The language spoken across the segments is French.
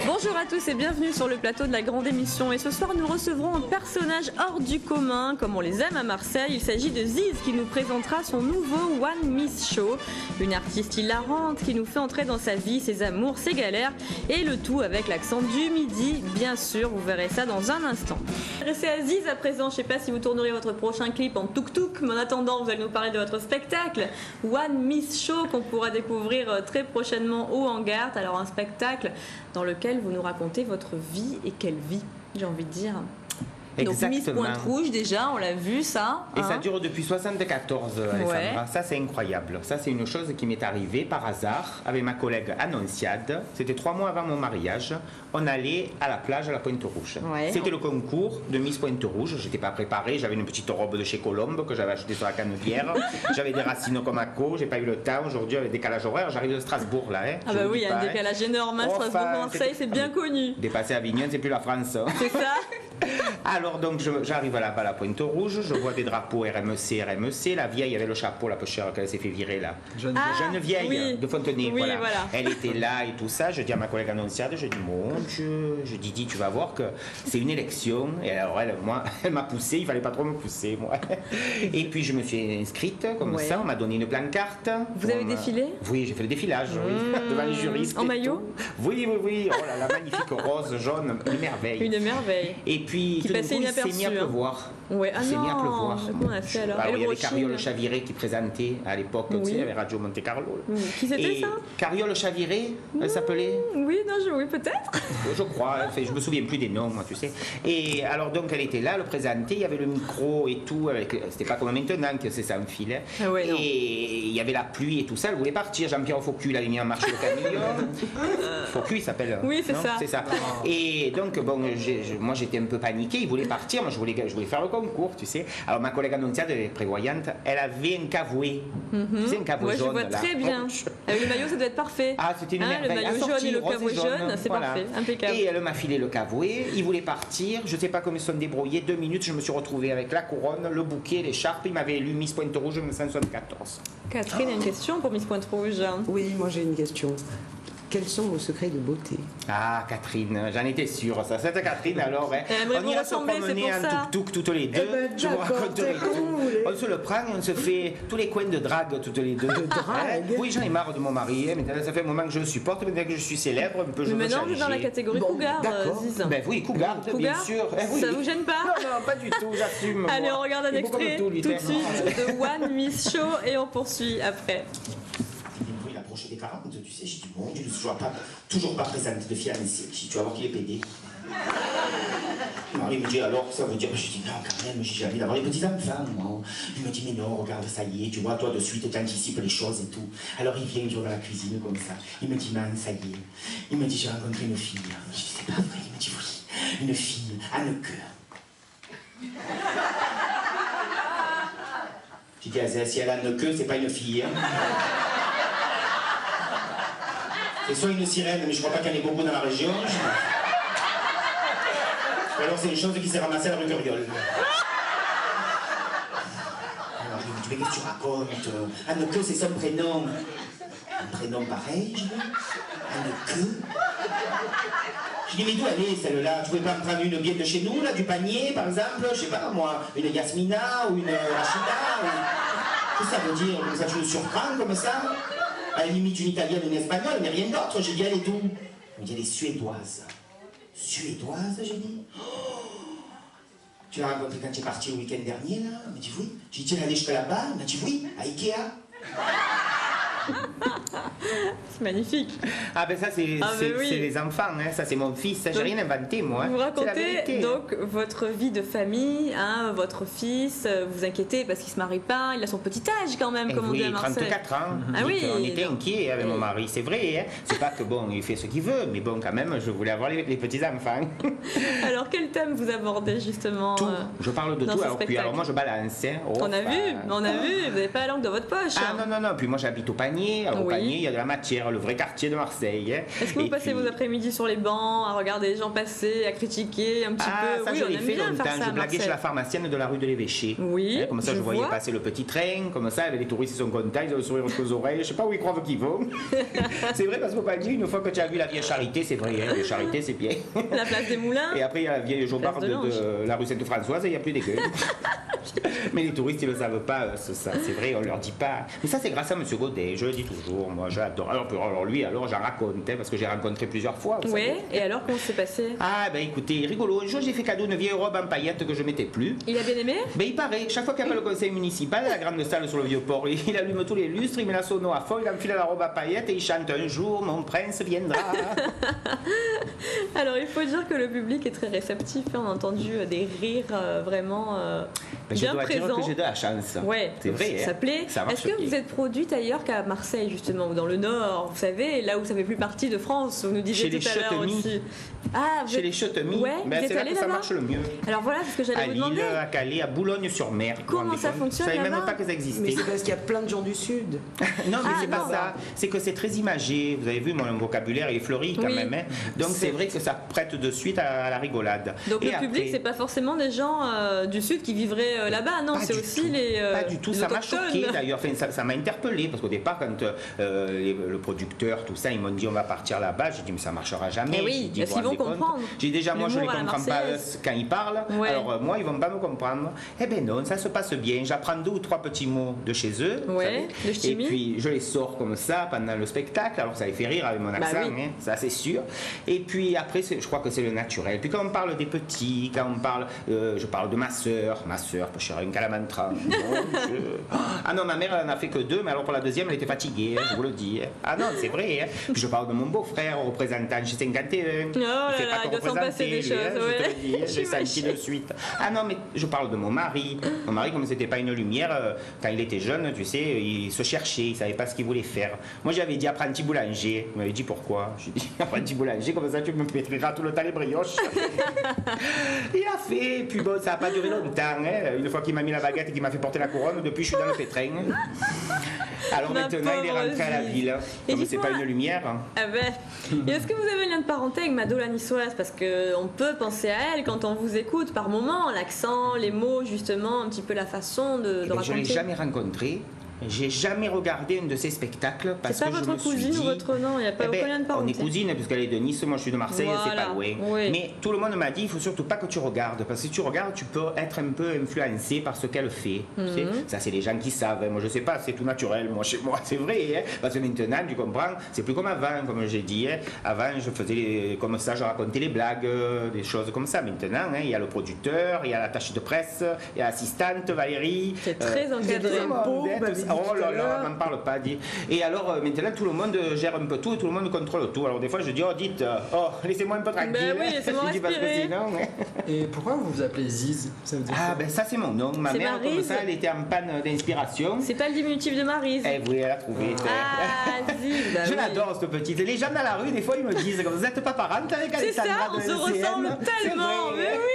Bonjour à tous et bienvenue sur le plateau de la grande émission. Et ce soir, nous recevrons un personnage hors du commun, comme on les aime à Marseille. Il s'agit de Ziz qui nous présentera son nouveau One Miss Show. Une artiste hilarante qui nous fait entrer dans sa vie, ses amours, ses galères. Et le tout avec l'accent du Midi, bien sûr. Vous verrez ça dans un instant. Restez à Ziz à présent. Je ne sais pas si vous tournerez votre prochain clip en tuk-tuk. Mais en attendant, vous allez nous parler de votre spectacle One Miss Show qu'on pourra découvrir très prochainement au Hangar. Alors un spectacle dans lequel vous nous racontez votre vie. Et quelle vie, j'ai envie de dire. Exactement. Donc Miss Pointe-Rouge déjà, on l'a vu ça. Et ça dure depuis 74, Alessandra. Ouais. Ça c'est incroyable. Ça c'est une chose qui m'est arrivée par hasard avec ma collègue Annonciade. C'était 3 mois avant mon mariage. On allait à la plage à la Pointe-Rouge. Ouais. C'était le concours de Miss Pointe-Rouge. J'étais pas préparée. J'avais une petite robe de chez Colombe que j'avais achetée sur la Canebière. J'avais des racines comme ACO. J'ai pas eu le temps. Aujourd'hui avec décalage horaire, j'arrive de Strasbourg là. Ah bah oui, il y a un décalage énorme. Strasbourg-Marseille, c'est bien connu. Dépassé Avignon, c'est plus la France. C'est ça. Alors donc j'arrive là-bas à la Pointe-Rouge, je vois des drapeaux RMC, la vieille avait le chapeau, la peu chère qu'elle s'est fait virer là. Jeune vieille oui. de Fontenay, Oui, voilà. voilà. Elle était là et tout ça, je dis à ma collègue Annonciade, je dis mon Dieu, je dis tu vas voir que c'est une élection, et alors elle m'a poussé, il fallait pas trop me pousser moi. Et puis je me suis inscrite comme ça, on m'a donné une plancarte. Vous avez défilé? Oui, j'ai fait le défilage, oui, devant les juristes. En maillot? Tout. Oui, oh là là, magnifique rose, jaune, une merveille. Une merveille. Et puis qui tout d'un passait coup, il inaperçu. s'est mis à pleuvoir. Ouais. Ah Il s'est mis à non. pleuvoir. Comment on a fait alors? Il y avait Cariole Chaviré qui présentait à l'époque, tu sais, avec Radio Monte Carlo. Qui c'était ça? Cariole Chaviré, elle s'appelait? Oui, non, oui, peut-être. Je crois, enfin, je me souviens plus des noms, moi, tu sais. Et alors donc elle était là, elle le présentait, il y avait le micro et tout, c'était pas comme maintenant que c'est ça un fil. Ah ouais, et il y avait la pluie et tout ça, elle voulait partir. Jean-Pierre Faucu l'avait mis en marche le camion. Faucu il s'appelle. Oui, c'est non ça. C'est ça. Et donc bon, moi j'étais un peu paniqué, il voulait partir, moi je voulais faire le concours, tu sais. Alors ma collègue Annonciade, elle est prévoyante, elle avait un cavouet. Tu sais, un cavouet jaune. Moi je vois très bien. Avec le maillot, ça doit être parfait. Ah, c'était une merveille. Le maillot jaune et le cavouet jaune, c'est parfait, impeccable. Et elle m'a filé le cavouet, il voulait partir, je sais pas comment ils se sont débrouillés, 2 minutes, je me suis retrouvé avec la couronne, le bouquet, l'écharpe, il m'avait élu Miss Pointe-Rouge en 1974. Catherine a une question pour Miss Pointe-Rouge. Oui, moi j'ai une question. Quels sont vos secrets de beauté? Ah, Catherine, j'en étais sûre, ça. Cette Catherine, alors, aimerait on vous ira se ressembler, promener c'est pour ça. en tuk-tuk toutes les deux. Eh ben, je vous d'accord, raconterai c'est comme tout. vous voulez. On se le prend et on se fait tous les coins de drague toutes les deux. De drague? Oui, j'en ai marre de mon mari. Maintenant, ça fait un moment que je le supporte. Maintenant que je suis célèbre, un peu je Mais veux maintenant, vous êtes dans la changer. catégorie Bon, cougar, d'accord. Ziz. Ben oui, cougar, bien Cougar sûr. Oui. Ça vous gêne pas? Non, pas du tout, j'assume. Allez, moi. on regarde un Il faut comme extrait tout, lui, tout de tellement. suite de One Miss Show et on poursuit après. Il approchait des parents, tu sais, j'ai dit bon, tu ne sois toujours pas présente de fiancé. J'ai dit, tu vas voir qu'il est pédé. Alors, il me dit alors, ça veut dire, je dis non, quand même, j'ai envie d'avoir des petits enfants, moi. Il me dit, mais non, regarde, ça y est, tu vois, toi de suite, tu anticipes les choses et tout. Alors il vient, il joue dans la cuisine comme ça. Il me dit, man, ça y est. Il me dit, j'ai rencontré une fille. Je dis, c'est pas vrai. Il me dit, oui, une fille, Anneke. J'ai dit, si elle a Anneke, c'est pas une fille, hein. C'est soit une sirène, mais je crois pas qu'il y en ait beaucoup dans la région. Ou alors c'est une chose qui s'est ramassée à la rue Curiole. Alors je me dis, mais qu'est-ce que tu racontes? Anneke, c'est son prénom. Un prénom pareil, je dis. Anneke. Je dis, mais d'où elle est celle-là? Tu pouvais pas me prendre une bien de chez nous, là, du panier, par exemple? Je sais pas, moi, une Yasmina ou une Rachida ou... Qu'est-ce que ça veut dire? Ça, tu me surprends comme ça? À la limite, une italienne, une espagnole, mais rien d'autre. J'ai dit, elle est d'où? Il me dit, elle est suédoise. Suédoise, j'ai dit. Oh, tu l'as rencontrée quand tu es parti le week-end dernier, là? Il m'a dit, oui. J'ai dit, elle est allée jusqu'à là-bas? Il m'a dit, oui, à Ikea. C'est magnifique. Ah ben ça c'est Ah, ben oui. les enfants, hein. Ça c'est mon fils, j'ai Donc, rien inventé moi. Vous C'est la racontez vérité. donc votre vie de famille, hein, votre fils, vous inquiétez parce qu'il se marie pas, il a son petit âge quand même, Eh comme on dit à oui, Marseille. 34 ans. Ah oui, On était donc- inquiets avec mon mari, c'est vrai. Hein. C'est pas que bon, il fait ce qu'il veut, mais bon, quand même, je voulais avoir les petits enfants. Alors quel thème vous abordez justement Tout. Je parle de dans tout. ce Alors, puis, spectacle. alors moi, je balance. Hein. Oh, On a enfin. vu, vous n'avez pas la langue dans votre poche. Ah non, non, non. Puis moi, j'habite au Panier. Alors, au Oui. Panier, il y a de la matière, le vrai quartier de Marseille. Hein. Est-ce que vous Et passez puis- vos après-midi sur les bancs, à regarder les gens passer, à critiquer un petit Ah, peu ça Oui, je on l'ai aime fait bien longtemps. faire ça à Je blaguais Marseille. chez la pharmacienne de la rue de l'Évêché. Oui, Hein, comme ça, je je voyais vois. passer le petit train, comme ça, les touristes ils sont contents, ils ont le sourire aux oreilles. Je sais pas où ils croient qu'ils vont. C'est vrai parce qu'au Panier, une fois que tu as vu la vieille Charité, c'est vrai, hein, la vieille Charité, c'est bien. La place des Moulins. Et après, il y a la vieille jobarde Place de l'Ange. de la rue Sainte-Françoise et il n'y a plus d'écueil. Mais les touristes, ils ne le savent pas, ça, c'est vrai, on ne leur dit pas. Mais ça, c'est grâce à M. Godet, je le dis toujours, moi, j'adore. Alors lui, alors j'en raconte, hein, parce que j'ai rencontré plusieurs fois. vous Oui, savez. et alors comment s'est passé Ah, ben écoutez, rigolo. Un jour, j'ai fait cadeau une vieille robe en paillettes que je mettais plus. Il a bien aimé Ben il paraît, chaque fois qu'il appelle le conseil municipal, à la grande salle sur le Vieux-Port, il allume tous les lustres, il met la sono à fond, il enfile la robe à paillettes et il chante un jour, mon prince viendra. Alors il faut dire que le public est très réceptif, hein. On a entendu des rires vraiment Ben, je bien dois dire présents. que j'ai de la chance. Ouais, C'est vrai. ça hein. plaît. Ça marche Est-ce que bien. vous êtes produite ailleurs qu'à Marseille, justement, ou dans le Nord, vous savez, là où ça fait plus partie de France, vous nous disiez Chez tout les à l'heure Chutemy. aussi. Ah, vous Chez êtes- les Chutemy, Ouais, ben, vous êtes c'est là allé que ça là-bas marche le mieux. Alors voilà, c'est ce que j'allais À vous Lille, demander. à Calais, à Boulogne-sur-Mer. vous Comment vous rendez ça compte fonctionne Je savais même là-bas pas que ça Mais existait. c'est parce qu'il y a plein de gens du Sud. Non, mais Ah, c'est pas non. ça. C'est que c'est très imagé. Vous avez vu, mon vocabulaire est fleuri quand Oui. même. Hein. Donc c'est vrai que ça prête de suite à la rigolade. Donc Et le public, après- c'est pas forcément des gens du Sud qui vivraient là-bas, non, Pas c'est du aussi tout. les Pas du tout, les ça m'a autochtones. choqué d'ailleurs, enfin, ça m'a interpellé parce qu'au départ quand le producteur, tout ça, ils m'ont dit on va partir là-bas, j'ai dit mais ça marchera jamais. Eh oui, J'ai dit, parce vous qu'ils vont rendez compte comprendre. J'ai dit déjà moi je les L'humour à la comprends pas Marseillaise. quand ils parlent, Ouais. alors moi ils vont pas me comprendre. Eh ben non, ça se passe bien, j'apprends 2 ou 3 petits mots de chez eux, vous Ouais, savez. de Et chimie. puis je les sors comme ça pendant le spectacle, alors ça les fait rire avec mon accent, oui. hein, ça c'est sûr. Et puis après je crois que c'est le naturel. Puis quand on parle des petits, quand on parle, je parle de ma soeur, pas cher, une calamantra. Mon Dieu. Ah non, ma mère elle en a fait que 2, mais alors pour la deuxième elle était fatiguée, hein, je vous le dis. Hein. Ah non, c'est vrai. Hein. Puis je parle de mon beau-frère, représentant chez 51. Oh là fait là, pas il que doit s'en passer représenter, des lui, choses, hein, ouais. je te le dis, hein, j'ai senti J'imagine. de suite. Ah non, mais je parle de mon mari. Mon mari, comme c'était pas une lumière, quand il était jeune, tu sais, il se cherchait, il savait pas ce qu'il voulait faire. Moi j'avais dit apprenti boulanger. Il m'avait dit pourquoi. J'ai dit apprenti boulanger, comme ça tu me pétriras tout le temps les brioches. Il a fait, puis bon, ça n'a pas duré longtemps. Hein. Une fois qu'il m'a mis la baguette et qu'il m'a fait porter la couronne, depuis je suis dans le pétrin. Alors Ma maintenant il est pauvre rentré à la Ziz. ville. Et Comme c'est pas dites-moi- une lumière. Ah ben, et est-ce que vous avez un lien de parenté avec Mado la niçoise? Parce qu'on peut penser à elle quand on vous écoute par moment, l'accent, les mots, justement, un petit peu la façon de Eh ben, je ne l'ai raconter. jamais rencontré. J'ai jamais regardé un de ses spectacles parce C'est pas que je votre me suis cousine dit, ou votre nom, il n'y a pas eh ben, aucun lien de on parenté. est cousines puisqu'elle est de Nice, moi je suis de Marseille, c'est Voilà, pas loin. oui. Mais tout le monde m'a dit, il faut surtout pas que tu regardes parce que si tu regardes, tu peux être un peu influencé par ce qu'elle fait. Tu sais. Mhm. Ça c'est les gens qui savent. Hein. Moi je sais pas, c'est tout naturel. Moi chez moi c'est vrai. Hein. Parce que maintenant, tu comprends, c'est plus comme avant, comme j'ai dit. Hein. Avant, je faisais comme ça, je racontais les blagues, des choses comme ça. Maintenant, hein, il y a le producteur, il y a l'attaché de presse, il y a l'assistante Valérie. C'est très encadré. tout le monde, Beau, hein, vous m'avez tout dit ça. Oh tout là à là, l'heure. m'en parle pas. Dit. Et alors maintenant tout le monde gère un peu tout et tout le monde contrôle tout. Alors des fois je dis oh dites laissez-moi un peu tranquille. Ben oui, laissez-moi Je dis, parce que respirer. sinon, hein. Et pourquoi vous vous appelez Ziz? Ça veut dire Ah quoi? ben ça c'est mon nom. Ma C'est mère comme Maryse. ça elle était en panne d'inspiration. C'est pas le diminutif de Maryse. Eh oui elle a trouvé. Ah, Ziz, bah Je oui. l'adore cette petite. Les gens dans la rue des fois ils me disent vous êtes pas parente avec C'est ça, Alexandra on de se LCN. ressemble C'est tellement, vrai, mais hein. oui.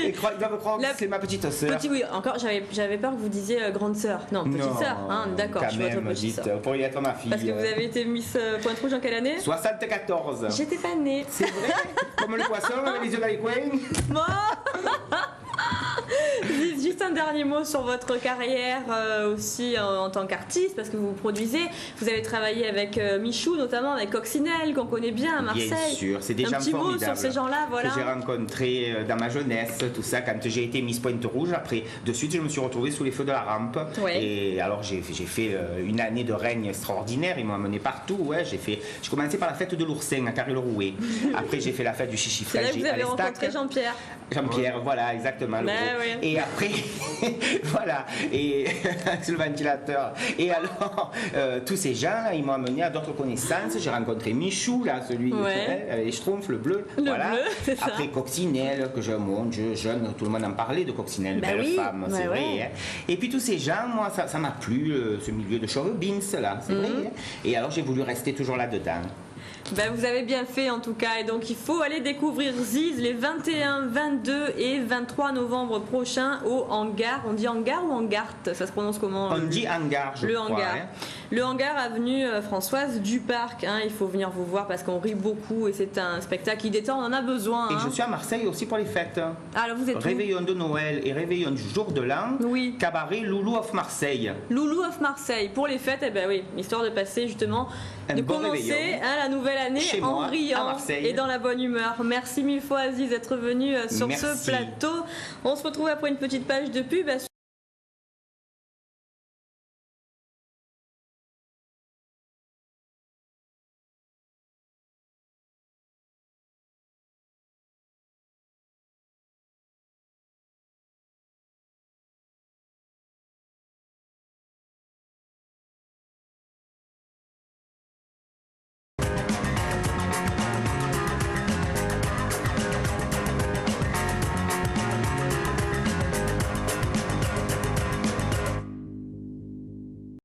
Ils doivent croire La que c'est ma petite sœur. Petit, oui, encore, j'avais peur que vous disiez grande sœur. Non, petite Non, sœur, hein, d'accord, quand je suis votre même, petite dites, sœur. vous pourriez être ma fille. Parce que vous avez été Miss Pointe-Rouge en quelle année 74. J'étais pas née. C'est vrai. Comme le poisson avec les yeux dans les coins. Bon. Dites juste un dernier mot sur votre carrière aussi en tant qu'artiste, parce que vous produisez. Vous avez travaillé avec Michou, notamment avec Coccinelle, qu'on connaît bien à Marseille. Bien sûr, c'est des un gens petit mot formidables. sur ces gens-là, voilà. Que j'ai rencontrés dans ma jeunesse, tout ça, quand j'ai été Miss Pointe-Rouge. Après, de suite, je me suis retrouvée sous les feux de la rampe. Ouais. Et alors, j'ai fait une année de règne extraordinaire. Ils m'ont amené partout. Ouais. J'ai commencé par la fête de l'Oursin à Carré-le-Rouet. Après, j'ai fait la fête du Chichi C'est là que Fragile vous à avez l'Estac. rencontré Jean-Pierre. Jean-Pierre, voilà, exactement. le Ben gros. oui. Et après, voilà, et sur le ventilateur. Et alors, tous ces gens-là, ils m'ont amené à d'autres connaissances. J'ai rencontré Michou, là, celui avec les schtroumpfs, le bleu. Le voilà. bleu, c'est ça. Après Coccinelle, que mon Dieu, jeune, tout le monde en parlait de Coccinelle, Bah belle oui, femme, c'est vrai. Hein. Et puis tous ces gens, moi, ça m'a plu, ce milieu de showbiz, là, c'est vrai. Hein. Et alors, j'ai voulu rester toujours là-dedans. Ben, vous avez bien fait en tout cas, et donc il faut aller découvrir Ziz les 21, 22 et 23 novembre prochains au hangar. On dit hangar ou hangart? Ça se prononce comment? On dit hangar, je le crois. hangar. Hein. Le hangar avenue Françoise Duparc. Hein, il faut venir vous voir parce qu'on rit beaucoup et c'est un spectacle qui détend, on en a besoin. Et hein. je suis à Marseille aussi pour les fêtes. Alors vous êtes où? Réveillon de Noël et réveillon du jour de l'an. Oui. Cabaret Loulou of Marseille. Loulou of Marseille. Pour les fêtes, eh ben oui, histoire de passer justement, Un de bon commencer réveillon. La nouvelle année Chez en moi, à riant Marseille. et dans la bonne humeur. Merci mille fois Aziz d'être venu sur Merci. ce plateau. On se retrouve après une petite page de pub.